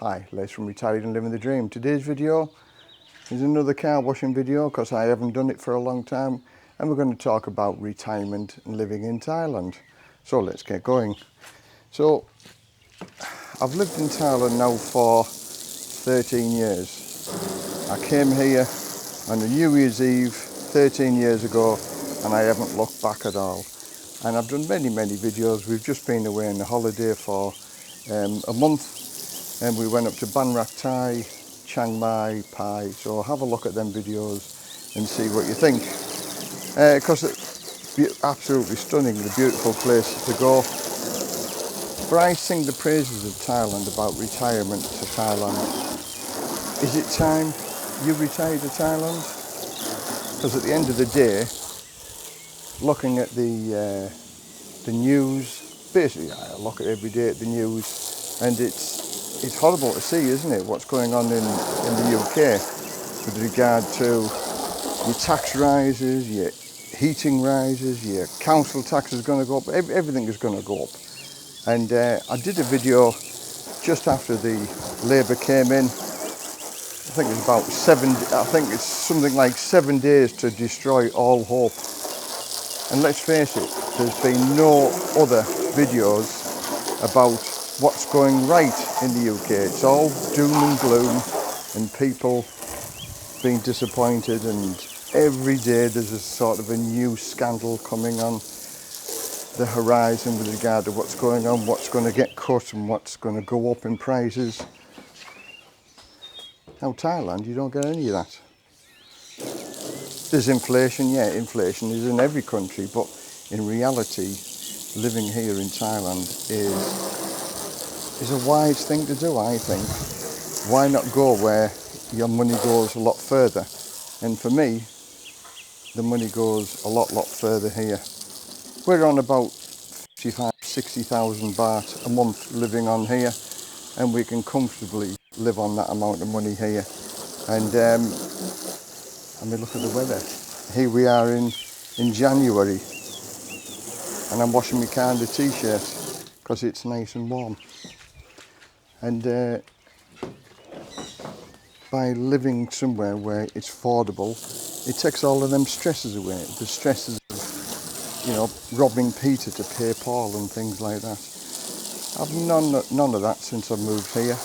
Hi, Les from Retired and Living the Dream. Today's video is another car washing video because I haven't done it for a long time, and we're going to talk about retirement and living in Thailand. So let's get going. So I've lived in Thailand now for 13 years. I came here on a New Year's Eve 13 years ago and I haven't looked back at all. And I've done many videos. We've just been away on a holiday for a month. And we went up to Ban Rak Thai, Chiang Mai, Pai. So have a look at them videos and see what you think. Because it's absolutely stunning, the beautiful place to go. But I sing the praises of Thailand about retirement to Thailand. Is it time you retire to Thailand? Because at the end of the day, looking at the news, basically I look at every day at the news, and it's horrible to see, isn't it, what's going on in the UK with regard to your tax rises, your heating rises, your council tax is going to go up, everything is going to go up. And I did a video just after the Labour came in. I think it's something like 7 days to destroy all hope. And let's face it, there's been no other videos about what's going right in the UK. It's all doom and gloom and people being disappointed, and every day there's a sort of a new scandal coming on the horizon with regard to what's going on, what's going to get cut and what's going to go up in prices. Now Thailand, you don't get any of that. There's inflation, yeah, inflation is in every country, but in reality, living here in Thailand is a wise thing to do, I think. Why not go where your money goes a lot further? And for me, the money goes a lot further here. We're on about 60,000 baht a month living on here, and we can comfortably live on that amount of money here. And I mean, look at the weather. Here we are in January, and I'm washing my car in a t-shirt because it's nice and warm. And by living somewhere where it's affordable, it takes all of them stresses away. The stresses of, robbing Peter to pay Paul and things like that. I've none of that since I've moved here.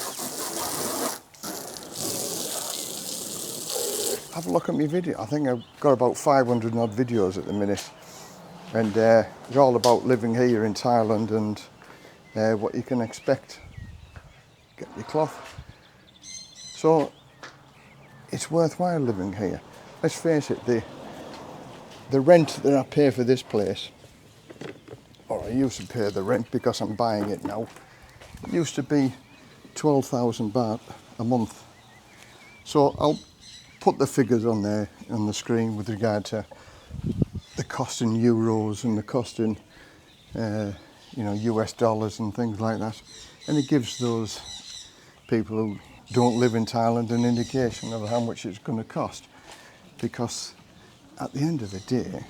Have a look at my video. I think I've got about 500 odd videos at the minute, and it's all about living here in Thailand and what you can expect. Get your cloth. So it's worthwhile living here. Let's face it, the rent that I pay for this place, or I used to pay the rent because I'm buying it now, it used to be 12,000 baht a month. So I'll put the figures on there on the screen with regard to the cost in euros and the cost in US dollars and things like that, and it gives those people who don't live in Thailand an indication of how much it's going to cost. Because at the end of the day,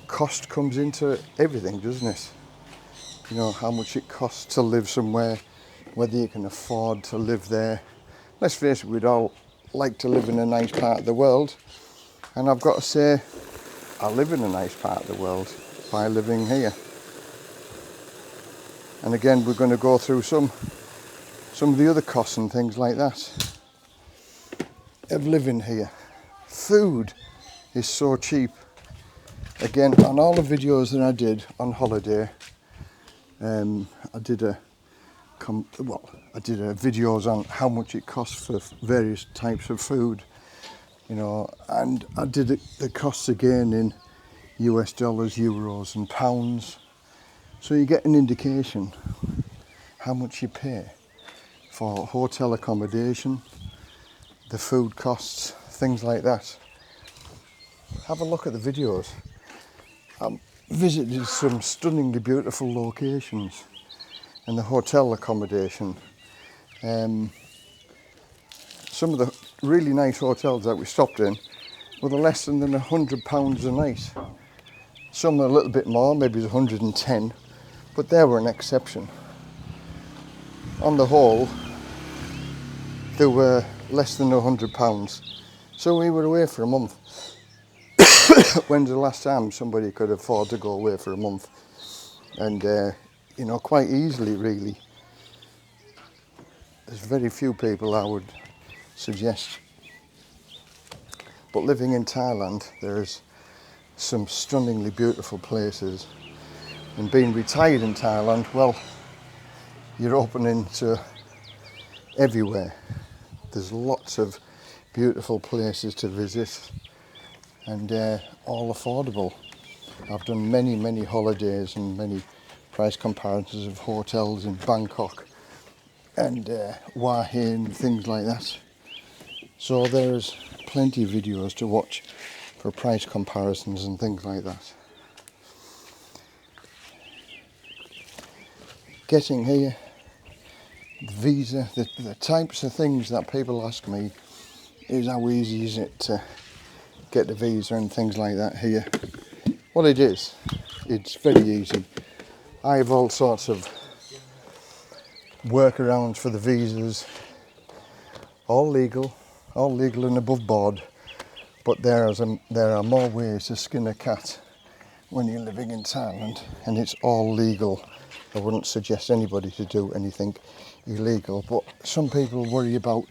cost comes into everything, doesn't it? How much it costs to live somewhere, whether you can afford to live there. Let's face it, we'd all like to live in a nice part of the world, and I've got to say I live in a nice part of the world by living here. And again, we're going to go through some of the other costs and things like that of living here. Food is so cheap. Again, on all the videos that I did on holiday, I did videos on how much it costs for various types of food, and I did the costs again in US dollars, euros and pounds. So you get an indication how much you pay for hotel accommodation, the food costs, things like that. Have a look at the videos. I've visited some stunningly beautiful locations, and the hotel accommodation. Some of the really nice hotels that we stopped in were less than £100 a night. Some a little bit more, maybe 110, but they were an exception. On the whole, they were less than £100. So we were away for a month. When's the last time somebody could afford to go away for a month? And, you know, quite easily, really. There's very few people I would suggest. But living in Thailand, there's some stunningly beautiful places. And being retired in Thailand, well, you're open into everywhere. There's lots of beautiful places to visit, and all affordable. I've done many holidays and many price comparisons of hotels in Bangkok and Hua Hin, things like that. So there's plenty of videos to watch for price comparisons and things like that. Getting here, the visa, the types of things that people ask me is how easy is it to get the visa and things like that here. Well, it is. It's very easy. I have all sorts of workarounds for the visas, all legal and above board, but there are more ways to skin a cat when you're living in Thailand, and it's all legal. I wouldn't suggest anybody to do anything illegal, but some people worry about,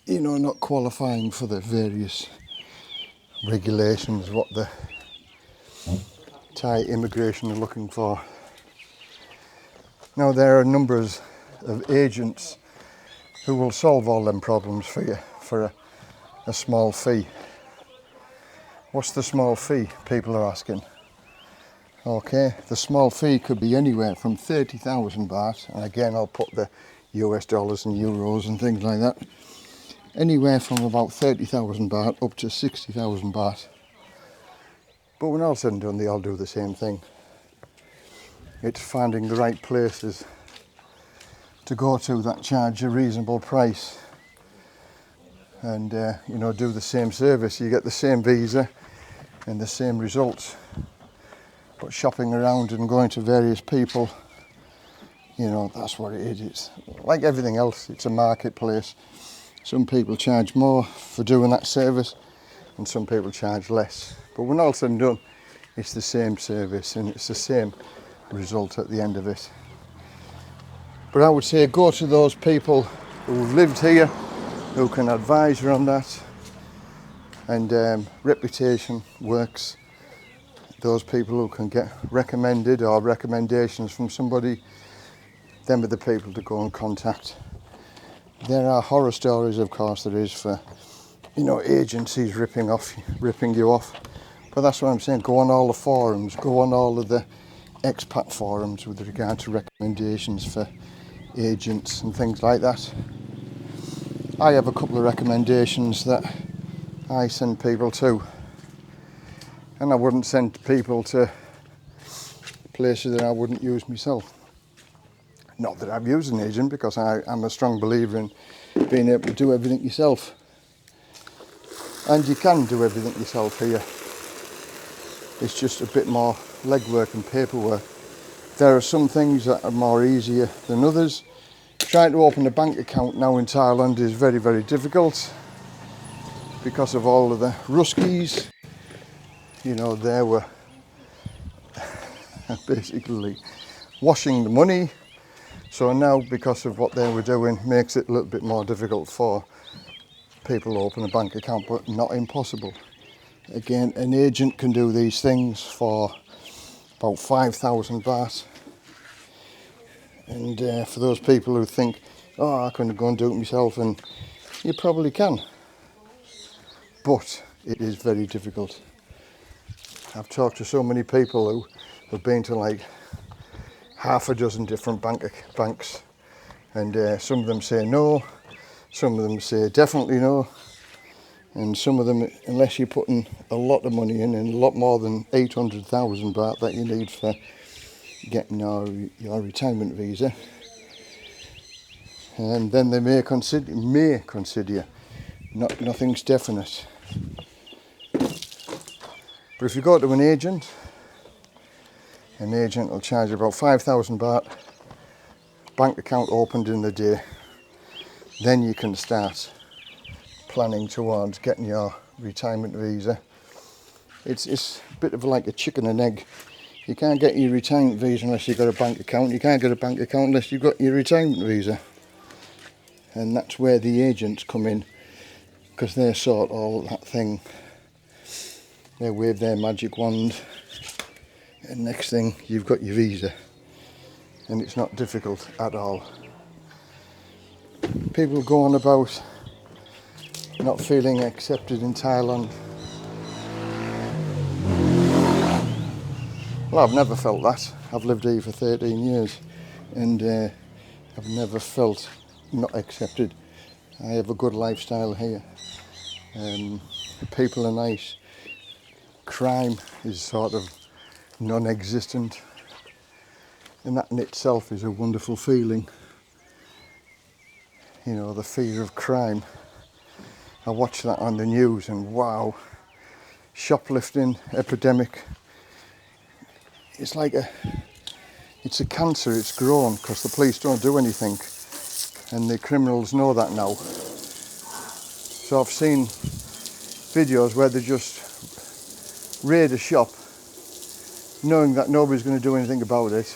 you know, not qualifying for the various regulations, what the Thai immigration are looking for. Now, there are numbers of agents who will solve all them problems for you for a small fee. What's the small fee, people are asking? Okay, the small fee could be anywhere from 30,000 baht, and again I'll put the US dollars and euros and things like that, anywhere from about 30,000 baht up to 60,000 baht. But when all said and done, they all do the same thing. It's finding the right places to go to that charge a reasonable price and you know, do the same service. You get the same visa and the same results. But shopping around and going to various people, you know, that's what it is. It's like everything else, it's a marketplace. Some people charge more for doing that service and some people charge less. But when all said and done, it's the same service and it's the same result at the end of it. But I would say go to those people who've lived here, who can advise you on that. And reputation works. Those people who can get recommended or recommendations from somebody, them are the people to go and contact. There are horror stories, of course, there is, for, you know, agencies ripping you off. But that's what I'm saying, go on all the forums, go on all of the expat forums with regard to recommendations for agents and things like that. I have a couple of recommendations that I send people to. And I wouldn't send people to places that I wouldn't use myself. Not that I've used an agent, because I'm a strong believer in being able to do everything yourself. And you can do everything yourself here. It's just a bit more legwork and paperwork. There are some things that are more easier than others. Trying to open a bank account now in Thailand is very difficult because of all of the Ruskies. You know, they were basically washing the money. So now, because of what they were doing, makes it a little bit more difficult for people to open a bank account, but not impossible. Again, an agent can do these things for about 5,000 baht. And for those people who think, oh, I can go and do it myself, and you probably can. But it is very difficult. I've talked to so many people who have been to like half a dozen different banks, and some of them say no, some of them say definitely no, and some of them, unless you're putting a lot of money in, and a lot more than 800,000 baht that you need for getting your retirement visa, and then they may consider you. Nothing's definite. But if you go to an agent will charge you about 5,000 baht, bank account opened in the day. then you can start planning towards getting your retirement visa. It's a bit of like a chicken and egg. You can't get your retirement visa unless you've got a bank account. You can't get a bank account unless you've got your retirement visa. And that's where the agents come in, because they sort all that thing. They wave their magic wand, and next thing you've got your visa. And it's not difficult at all. People go on about not feeling accepted in Thailand. Well, I've never felt that. I've lived here for 13 years and I've never felt not accepted. I have a good lifestyle here. People are nice. Crime is sort of non-existent, and that in itself is a wonderful feeling. You know, the fear of crime. I watch that on the news and wow, shoplifting epidemic. It's like it's a cancer, it's grown because the police don't do anything, and the criminals know that now. So I've seen videos where they just raid a shop knowing that nobody's going to do anything about it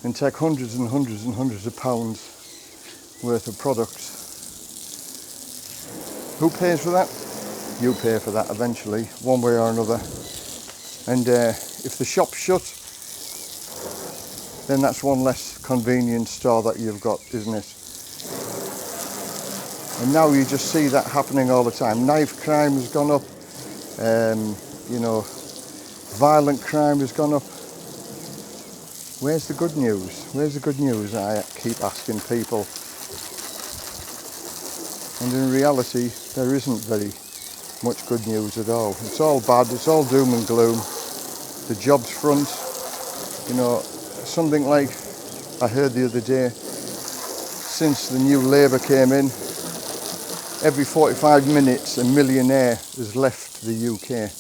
and take hundreds and hundreds and hundreds of pounds worth of products. Who pays for that? You pay for that eventually, one way or another. And if the shop's shut, then that's one less convenience store that you've got, isn't it? And now you just see that happening all the time. Knife crime has gone up, you know, violent crime has gone up. Where's the good news? Where's the good news? I keep asking people. And in reality, there isn't very much good news at all. It's all bad, it's all doom and gloom. The jobs front, you know, something like I heard the other day, since the new Labour came in, every 45 minutes a millionaire has left the UK.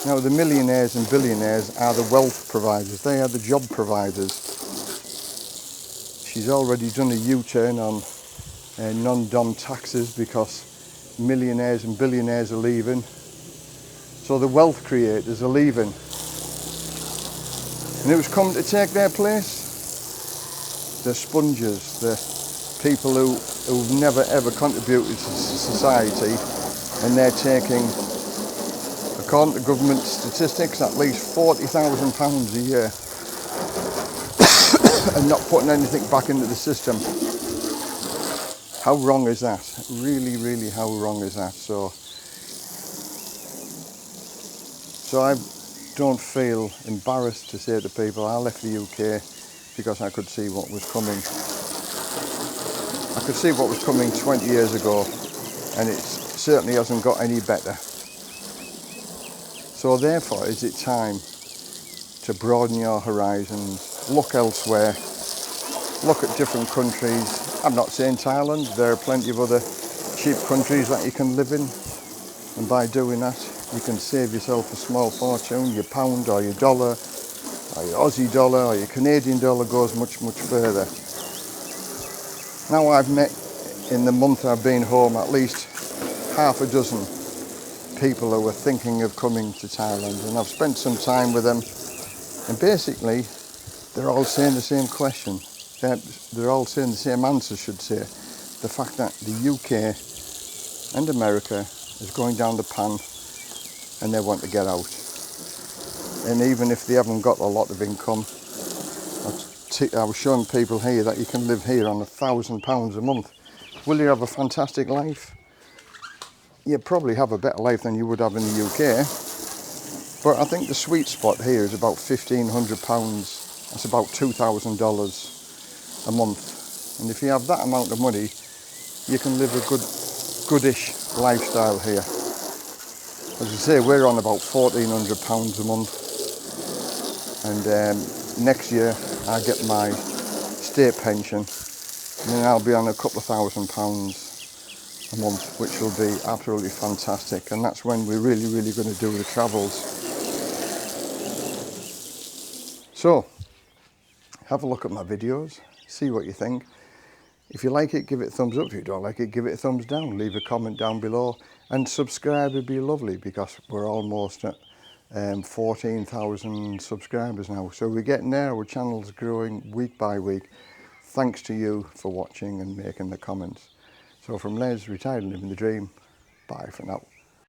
Now the millionaires and billionaires are the wealth providers, they are the job providers. She's already done a U-turn on non-dom taxes because millionaires and billionaires are leaving. So the wealth creators are leaving. And who's come to take their place? The sponges, the people who've never ever contributed to society, and they're taking, according to government statistics, at least £40,000 a year and not putting anything back into the system. How wrong is that? Really, really, how wrong is that? So I don't feel embarrassed to say to people, I left the UK because I could see what was coming. I could see what was coming 20 years ago, and it certainly hasn't got any better. So therefore, is it time to broaden your horizons, look elsewhere, look at different countries. I'm not saying Thailand, there are plenty of other cheap countries that you can live in, and by doing that you can save yourself a small fortune. Your pound or your dollar or your Aussie dollar or your Canadian dollar goes much, much further. Now I've met, in the month I've been home, at least half a dozen people who are thinking of coming to Thailand, and I've spent some time with them, and basically they're all saying the same question. They're all saying the same answer, should say. The fact that the UK and America is going down the pan and they want to get out. And even if they haven't got a lot of income, I was showing people here that you can live here on £1,000 a month. Will you have a fantastic life? You probably have a better life than you would have in the UK. But I think the sweet spot here is about £1,500. That's about $2,000 a month. And if you have that amount of money, you can live a goodish lifestyle here. As I say, we're on about £1,400 a month, and next year I get my state pension, and then I'll be on a couple of £1,000 a month, which will be absolutely fantastic. And that's when we're really, really going to do the travels. So have a look at my videos, see what you think. If you like it, give it a thumbs up. If you don't like it, give it a thumbs down. Leave a comment down below, and subscribe would be lovely, because we're almost at 14,000 subscribers now. So we're getting there. Our channel's growing week by week. Thanks to you for watching and making the comments. So from Les, retired and living the dream, bye for now.